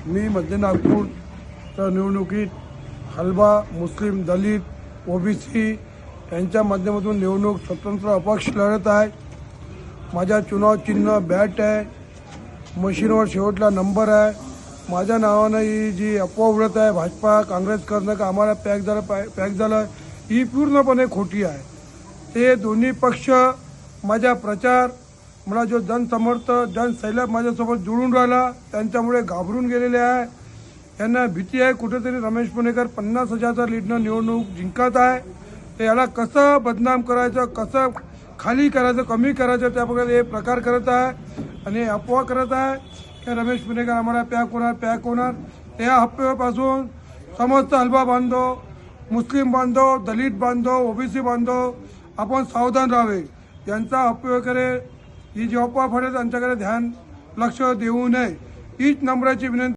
मी मध्य नागपूरच्या निवडणुकीत हलबा मुस्लिम दलित ओबीसी यांच्या माध्यमातून निवडणूक स्वतंत्र अपक्ष लढत आहे। माझ्या चुनाव चिन्ह बॅट आहे, मशीनवर शेवटला नंबर आहे। माझ्या नावानं ही जी अफवा उडत आहे भाजपा काँग्रेस करणं का आम्हाला पॅक झालं ही पूर्णपणे खोटी आहे। ते दोन्ही पक्ष माझा प्रचार मला जो जनसमर्थ जनसैलाब माझ्यासोबत जुळून राहिला त्यांच्यामुळे घाबरून गेलेले आहे। यांना भीती आहे कुठेतरी रमेश पुणेकर 50,000चा लीडनं निवडणूक जिंकत आहे। ते याला कसं बदनाम करायचं, कसं खाली करायचं, कमी करायचं त्या प्रकारे हे प्रकार करत आहे आणि अफवा करत आहे की रमेश पुणेकर आम्हाला पॅक होणार। त्या अफवेपासून समस्त हलबा बांधव, मुस्लिम बांधव, दलित बांधव, ओबीसी बांधव आपण सावधान राहावे। यांचा अफवेकडे ही जी अफवा फडे त्यांच्याकडे लक्ष देऊ नये हीच नम्राची विनंती।